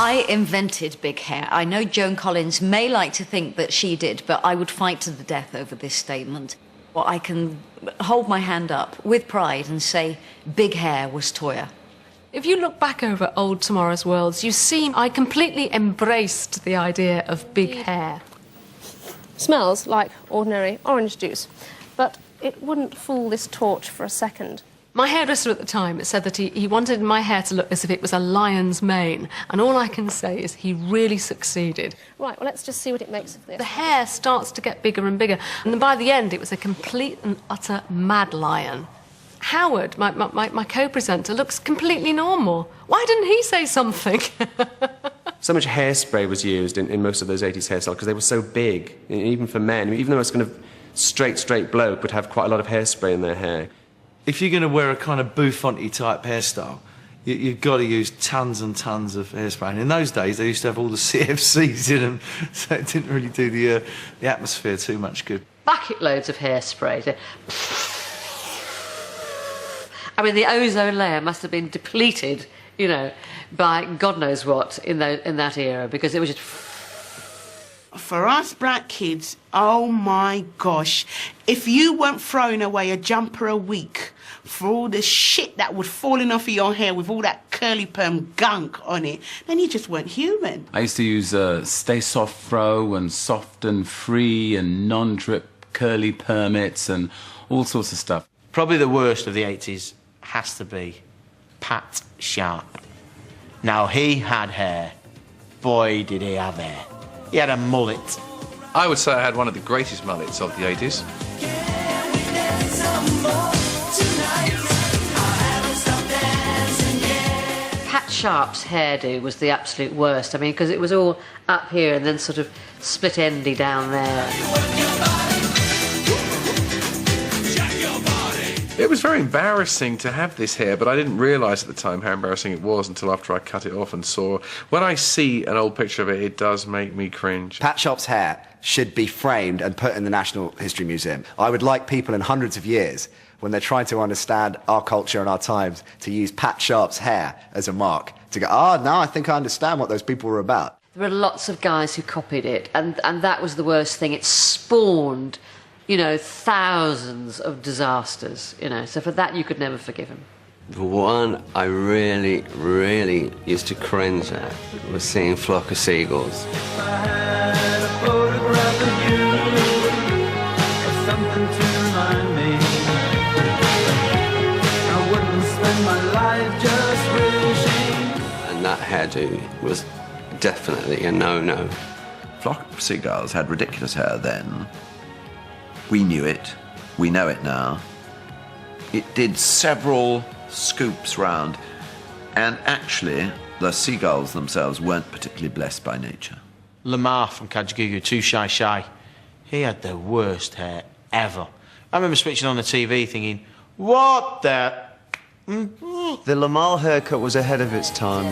I invented big hair. I know Joan Collins may like to think that she did, but I would fight to the death over this statement. Well, I can hold my hand up with pride and say big hair was Toya. If you look back over old Tomorrow's Worlds, you see I completely embraced the idea of big hair. Smells like ordinary orange juice, but it wouldn't fool this torch for a second. My hairdresser at the time said that he wanted my hair to look as if it was a lion's mane, and all I can say is he really succeeded. Right, well, let's just see what it makes of this. The hair starts to get bigger and bigger, and then by the end it was a complete and utter mad lion. Howard, my co-presenter, looks completely normal. Why didn't he say something? So much hairspray was used in most of those 80s hairstyles because they were so big, even for men. Even though it's kind of straight bloke would have quite a lot of hairspray in their hair. If you're going to wear a kind of bouffanty type hairstyle, you've got to use tons and tons of hairspray. And in those days, they used to have all the CFCs in them, so it didn't really do the atmosphere too much good. Bucket loads of hairspray. I mean, the ozone layer must have been depleted, you know, by God knows what in that era, because it was just... For us black kids, oh my gosh, if you weren't throwing away a jumper a week for all the shit that was falling off of your hair with all that curly perm gunk on it, then you just weren't human. I used to use Stay Soft Fro and Soft and Free and non-drip curly permits and all sorts of stuff. Probably the worst of the 80s has to be Pat Sharp. Now, he had hair. Boy, did he have hair. He had a mullet. I would say I had one of the greatest mullets of the 80s. Pat Sharp's hairdo was the absolute worst. I mean, because it was all up here and then sort of split-endy down there. It was very embarrassing to have this hair, but I didn't realise at the time how embarrassing it was until after I cut it off and saw... When I see an old picture of it, it does make me cringe. Pat Sharp's hair should be framed and put in the National History Museum. I would like people in hundreds of years, when they're trying to understand our culture and our times, to use Pat Sharp's hair as a mark. To go, now I think I understand what those people were about. There were lots of guys who copied it, and that was the worst thing. It spawned... you know, thousands of disasters, you know, so for that you could never forgive him. The one I really, really used to cringe at was seeing Flock of Seagulls. If I had a photograph of you, or something to remind me, I wouldn't spend my life just wishing. And that hairdo was definitely a no-no. Flock of Seagulls had ridiculous hair then. We knew it. We know it now. It did several scoops round, and actually, the Seagulls themselves weren't particularly blessed by nature. Lamar from Kajagoogoo, Too Shy Shy, he had the worst hair ever. I remember switching on the TV thinking, what the... The Lamar haircut was ahead of its time.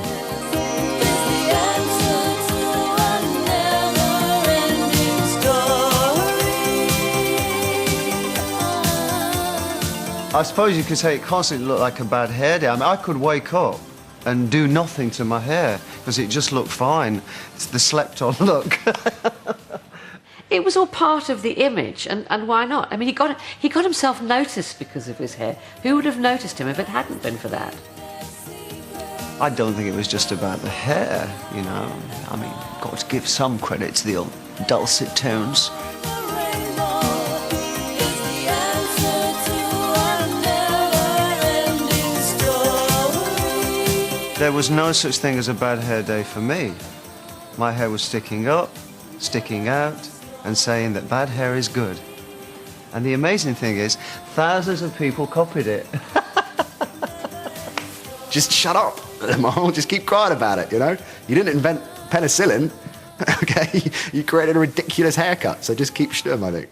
I suppose you could say it constantly looked like a bad hair day. I mean, I could wake up and do nothing to my hair because it just looked fine. It's the slept-on look. It was all part of the image, and why not? I mean, he got himself noticed because of his hair. Who would have noticed him if it hadn't been for that? I don't think it was just about the hair, you know. I mean, got to give some credit to the old dulcet tones. There was no such thing as a bad hair day for me. My hair was sticking up, sticking out, and saying that bad hair is good. And the amazing thing is, thousands of people copied it. Just shut up, Mom. Just keep quiet about it, you know? You didn't invent penicillin, okay? You created a ridiculous haircut, so just keep stum, I think.